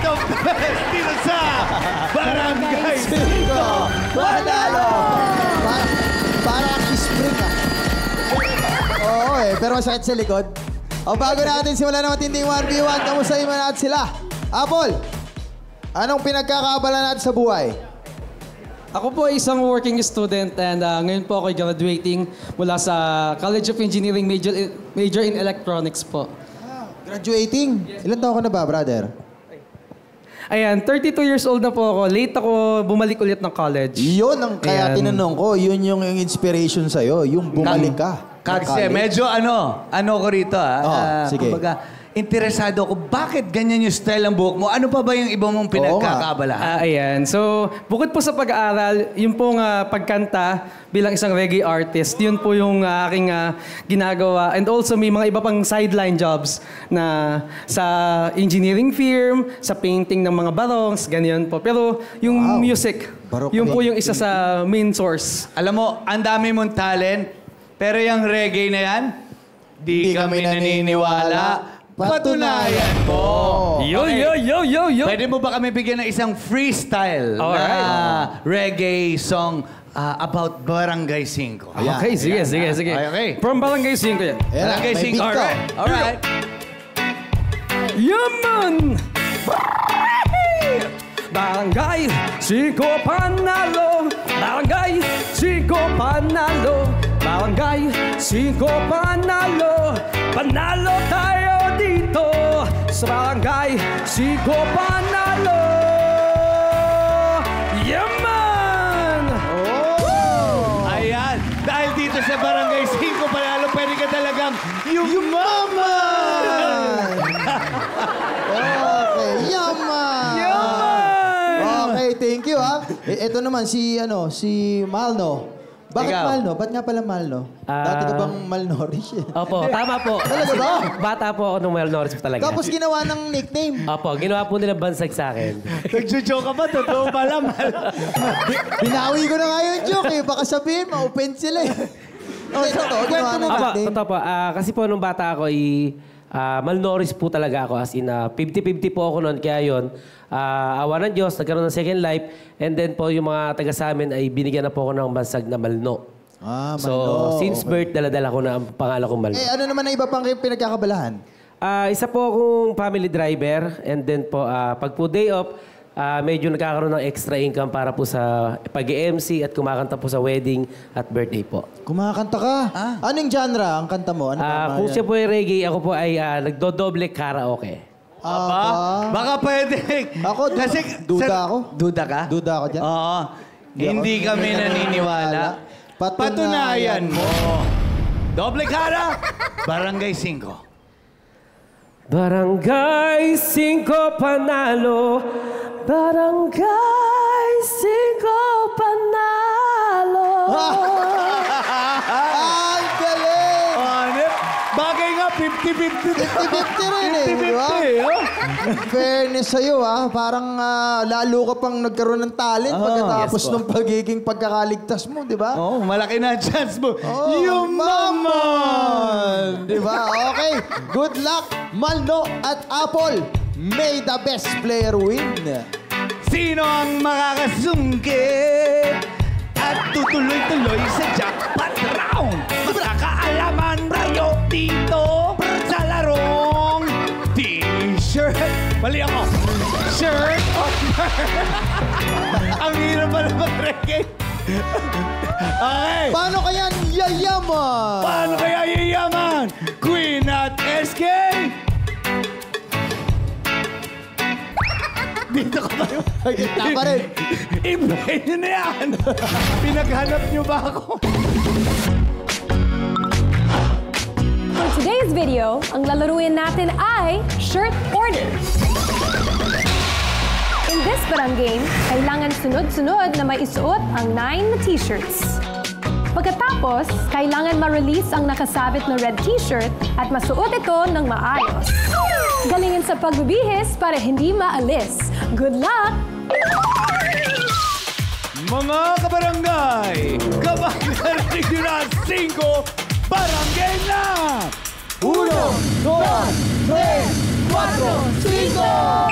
of the best dito sa Barangay 5 Panalo! Para spring Oo pero masakit sa likod. Bago natin simulan ng matinding 1v1, kamustahin mo natin sila. Apple, anong pinagkakaabala natin sa buhay? Ako po ay isang working student and ngayon po ako graduating mula sa College of Engineering, major in electronics po. Graduating? Ilan taon ka na ba, brother? Ayan, 32 years old na po ako. Late ako bumalik ulit ng college. Yun ang kaya tinanong ko. Yun yung inspiration sa'yo. Yung bumalik ka. Kasi medyo ano ko rito sige. Kumbaga, interesado ako, bakit ganyan yung style ng buhok mo? Ano pa ba yung iba mong pinagkakaabalahan? Ayan, so bukod po sa pag-aaral, yung pong pagkanta bilang isang reggae artist, yun po yung aking ginagawa. And also may mga iba pang sideline jobs na sa engineering firm, sa painting ng mga barongs, ganyan po. Pero yung music, yun po yung isa sa main source. Alam mo, ang dami mong talent, pero yung reggae na yan, di kami naniniwala. Patunayan mo. Yo. Pwede mo ba kami bigyan ng isang freestyle na reggae song about Barangay 5? Okay, sige. Okay. From Barangay 5 yan. Barangay 5. Alright. Yaman! Barangay 5 Panalo! Barangay 5 Panalo! Barangay 5 Panalo! Panalo tayo dito sa Barangay 5 Panalo! Yaman! Ayan. Dahil dito sa Barangay 5 Panalo, pwede ka talagang yumaman! Okay, yaman! Okay, thank you Ito naman si Malno. Bakit Ikaw? Malno? Ba't nga pala Malno? Dati ka bang malnourished? Opo, tama po. Talaga ba? Bata po ako nung malnourished talaga. Tapos ginawa ng nickname. Opo, ginawa po nila bansag sa akin. Nagjo-joke ka ba? Totoo pala, Binawi ko na nga yung joke Baka sabihin, ma-open sila Totoo, ginawa ng Opo, nickname. totoo po. Kasi po nung bata ako, malnourished po talaga ako. As in, 50-50 po ako noon. Kaya yun, awa ng Diyos, nagkaroon ng second life. And then po, yung mga taga sa amin ay binigyan na po ako ng bansag na Malno. Malno. So, since birth, daladala ko na ang pangalan kong Malno. Ano naman na iba pang pinagkakabalahan? Isa po akong family driver. And then po, pag po day off, medyo nagkakaroon ng extra income para po sa pag-MC at kumakanta po sa wedding at birthday po. Kumakanta ka? Anong genre ang kanta mo? Kung siya po ay reggae, ako po ay nagdodoble karaoke. Baka pwede. Ako, duda ako. Duda ka? Duda ako dyan. Oo. Hindi kami naniniwala. Patunayan mo. Doble cara, Barangay 5. Barangay 5 Panalo. Barangay 5 Panalo. Ang galing! Bagay nga, 50-50. 50-50 rin di ba? Fairness sa'yo parang lalo ka pang nagkaroon ng talent pagkatapos ng pagiging pagkakaligtas mo, di ba? Malaki na ang chance mo. Yumaman! Di ba? Okay. Good luck, Malno at Apple. May the best player win. Sino ang makakasungkit at tutuloy-tuloy sa jackpot round? Magkakaalaman tayo dito sa larong T-shirt. Mali ako. Shirt of Ang hirap pala mag-reggae. Okay. Paano kaya yayaman? Paano kaya yayaman? Queen at SK? Dito ka ba? Gitna pa rin. I-play nyo na yan. Pinaghanap nyo ba ako? For today's video, ang lalaruin natin ay Shirt Order. In this parang game, kailangan sunod-sunod na maisuot ang 9 na t-shirts. Pagkatapos, kailangan ma-release ang nakasabit na red t-shirt at masuot ito ng maayos. Galingin sa pagbibihis para hindi maalis. Good luck! Mga kabarangay, kapag narinig nyo na 5 barangay na! 1, 2, 3, 4, 5!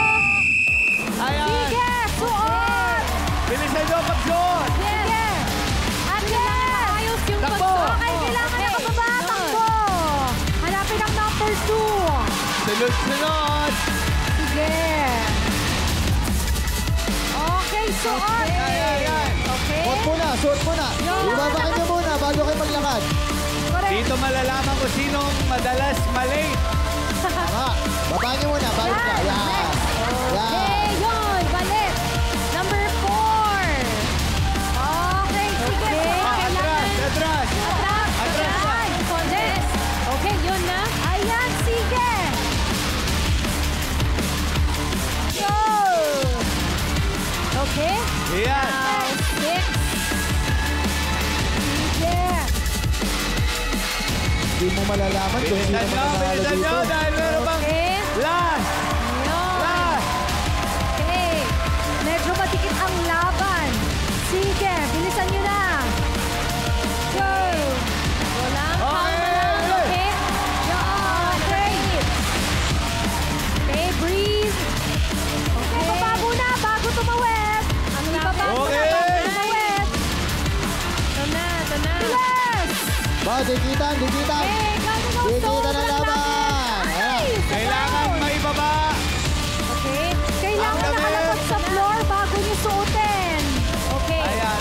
Sunod-sunod. Sige. Okay, suot. Ayan. Okay. Suot muna. Ibabakin niyo muna bago kayo maglakad. Correct. Dito malalaman ko sinong madalas malate. Tama. Babakin niyo muna bago ka. Yan. Yan. Okay, yun. Balik. Number 4. Okay, sige. Kailangan. Atras. Atras. Kondes. Okay, yun na. Ayan, sige. Go. Okay. Ayan. Now, 6. Sige. Hindi mo malalaman kung sino Bilisan nyo mananalo dito. dahil meron bang Okay. last. Yun. Last. Okay. Medyo matikit ang laban. Sige, bilisan nyo na. Go. Walang calma lang, okay? Yun, breathe. Okay, breathe. Okay. Ibaba muna bago tumawid. Ang ibaba muna Okay. bago tumawid. Ito na. Bilis! Ba, dikitan. Okay, gano'n ang Dikitan sobrang ang laban. Ayan. Kailangan maibaba. Okay, kailangan Ang dami. nakalapag sa floor bago niyo suotin. Okay. Ayan.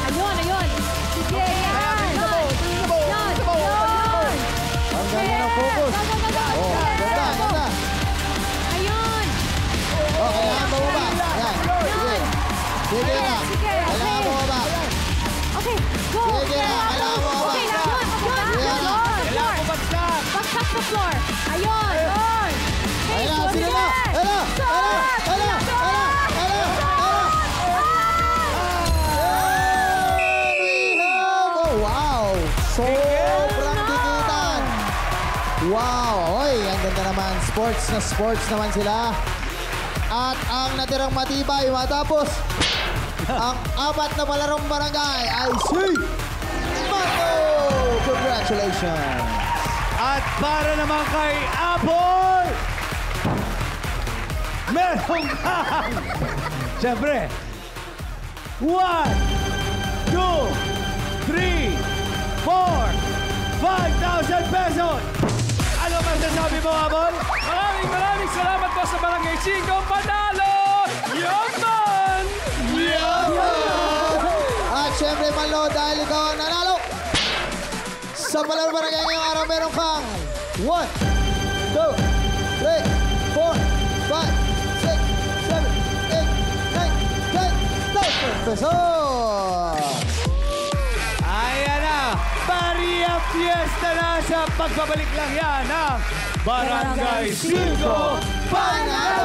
Ayun. Sige, yan. Yan. Ang ganda ng focus. Oh, ganda. Ayun. Oh, kailangan bababa. Ayan. Sige. Sige na. Sige, Kailangan okay. bababa. Okay, go. Sige na, kailangan mo ba? Okay, yun. Kailangan bumagsak. Bagsak sa floor. Ayun. Okay, Ayun na, suotin sino na? ulit. Ayun na. Oh, wow. Sobrang dikitan. Wow. Oy, ang ganda naman. Sports naman sila. At ang natirang matibay matapos ang 4 na palarong barangay ay si Marco. Congratulations. At para naman kay Apple, meron kang, siyempre, 1, 2, 3, 4, 5,000 pesos. Ano masasabi mo, Apple? Maraming salamat po sa Barangay 5. Panalo! Yaman! At syempre, Malo, dahil ikaw ang nanalo. Sa palarong barangay ngayong araw, meron kang 1, 2, 3, 4, 5, 6, 7, 8, 9, 10,000 pesos! Ayan na, Maria Fiesta na sa pagbabalik lang yan ng Barangay 5 Panalo!